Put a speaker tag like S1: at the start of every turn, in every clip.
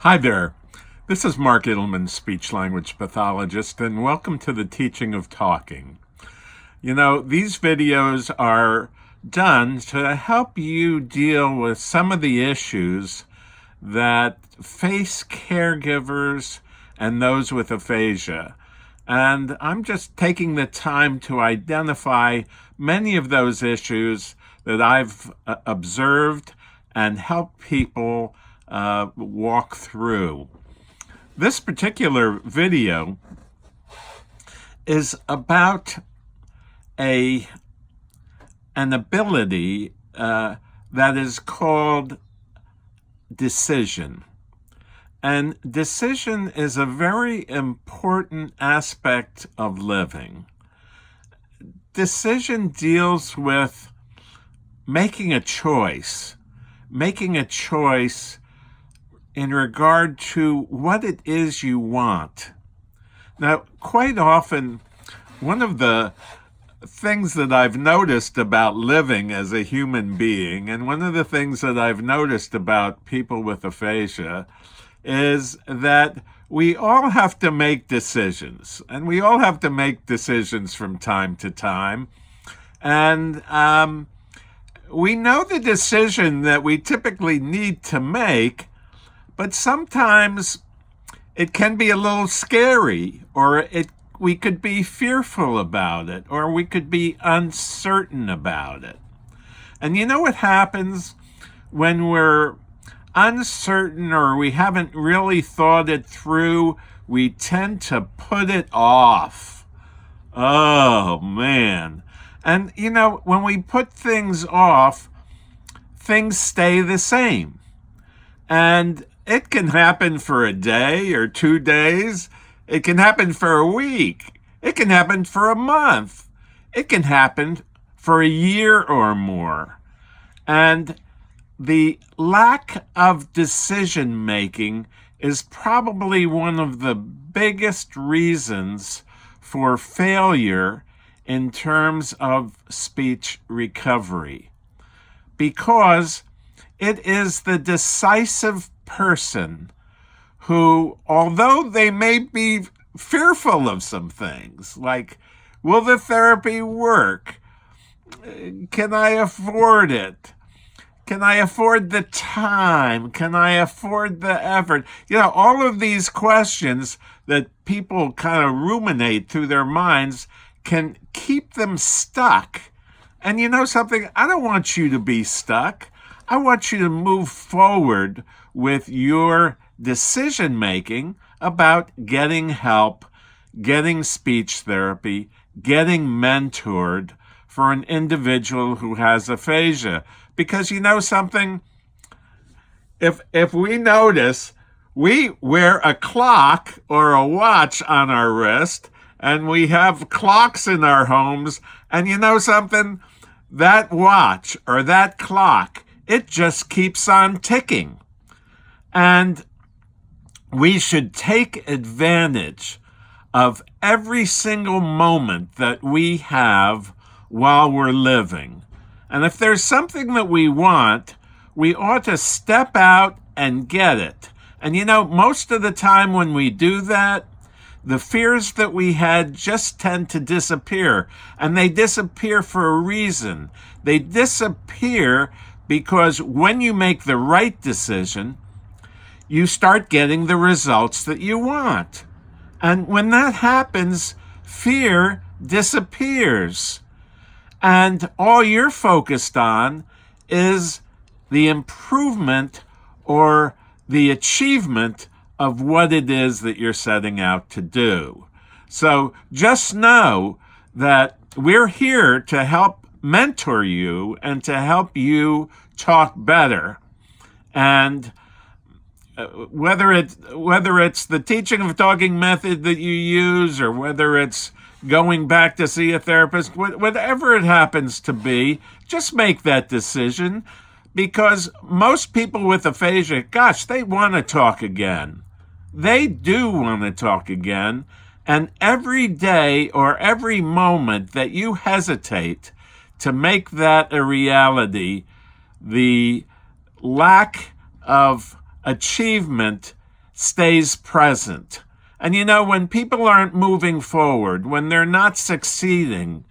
S1: Hi there. This is Mark Edelman, speech language pathologist, and welcome to the teaching of talking. These videos are done to help you deal with some of the issues that face caregivers and those with aphasia. And I'm just taking the time to identify many of those issues that I've observed and help people walk through. This particular video is about an ability that is called decision. And decision is a very important aspect of living. Decision deals with making a choice in regard to what it is you want. Now, quite often, one of the things that I've noticed about living as a human being, and one of the things that I've noticed about people with aphasia, is that we all have to make decisions, and we all have to make decisions from time to time. And we know the decision that we typically need to make, but sometimes it can be a little scary, or we could be fearful about it, or we could be uncertain about it. And you know what happens when we're uncertain or we haven't really thought it through? We tend to put it off. Oh, man. And, when we put things off, things stay the same. And it can happen for a day or 2 days. It can happen for a week. It can happen for a month. It can happen for a year or more. And the lack of decision making is probably one of the biggest reasons for failure in terms of speech recovery, because it is the decisive person who, although they may be fearful of some things, like, will the therapy work? Can I afford it? Can I afford the time? Can I afford the effort? All of these questions that people kind of ruminate through their minds can keep them stuck. And you know something? I don't want you to be stuck. I want you to move forward with your decision making about getting help, getting speech therapy, getting mentored for an individual who has aphasia. Because you know something? If we notice, we wear a clock or a watch on our wrist, and we have clocks in our homes, and you know something? That watch or that clock, it just keeps on ticking. And we should take advantage of every single moment that we have while we're living. And if there's something that we want, we ought to step out and get it. And most of the time when we do that, the fears that we had just tend to disappear. And they disappear for a reason. They disappear because when you make the right decision, you start getting the results that you want. And when that happens, fear disappears. And all you're focused on is the improvement or the achievement of what it is that you're setting out to do. So just know that we're here to help mentor you and to help you talk better. And whether it's the teaching of talking method that you use, or whether it's going back to see a therapist, whatever it happens to be, just make that decision, because most people with aphasia, gosh, they want to talk again. They do want to talk again. And every day or every moment that you hesitate to make that a reality, the lack of achievement stays present. And you know, when people aren't moving forward, when they're not succeeding,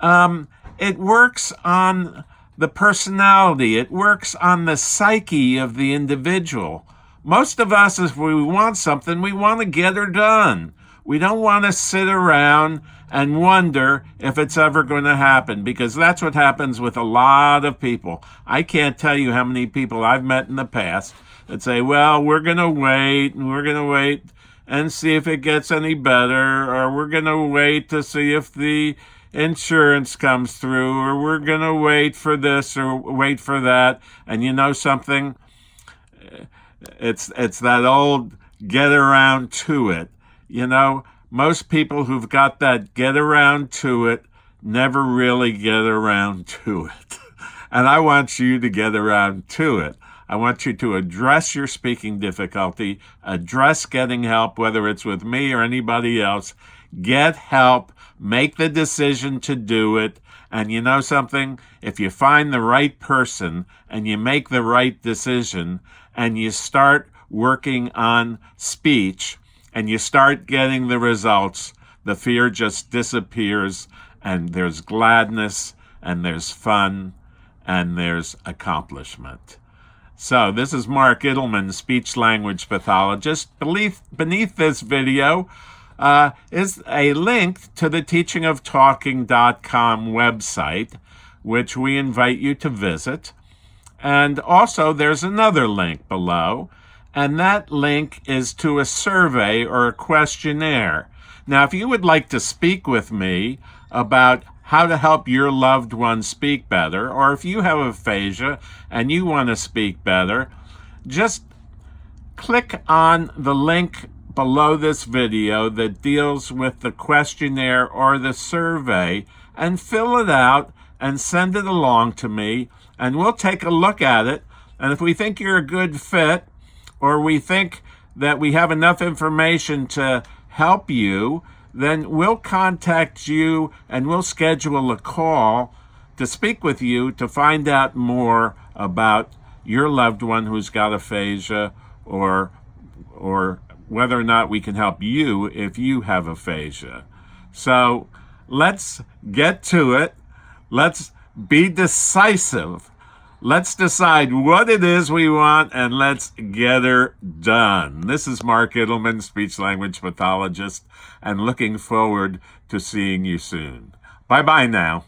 S1: it works on the personality. It works on the psyche of the individual. Most of us, if we want something, we want to get her done. We don't want to sit around and wonder if it's ever going to happen, because that's what happens with a lot of people. I can't tell you how many people I've met in the past that say, well, we're going to wait, and we're going to wait and see if it gets any better, or we're going to wait to see if the insurance comes through, or we're going to wait for this or wait for that. And you know something? It's that old get around to it. You know, most people who've got that get around to it never really get around to it. And I want you to get around to it. I want you to address your speaking difficulty, address getting help, whether it's with me or anybody else. Get help, make the decision to do it. And you know something? If you find the right person and you make the right decision and you start working on speech and you start getting the results, the fear just disappears, and there's gladness, and there's fun, and there's accomplishment. So this is Mark Idelman, speech-language pathologist. Beneath this video is a link to the teachingoftalking.com website, which we invite you to visit. And also there's another link below, and that link is to a survey or a questionnaire. Now, if you would like to speak with me about how to help your loved one speak better, or if you have aphasia and you want to speak better, just click on the link below this video that deals with the questionnaire or the survey and fill it out and send it along to me, and we'll take a look at it. And if we think you're a good fit, or we think that we have enough information to help you, then we'll contact you and we'll schedule a call to speak with you to find out more about your loved one who's got aphasia, or whether or not we can help you if you have aphasia. So let's get to it. Let's be decisive. Let's decide what it is we want, and let's get her done. This is Mark Idelman, speech-language pathologist, and looking forward to seeing you soon. Bye-bye now.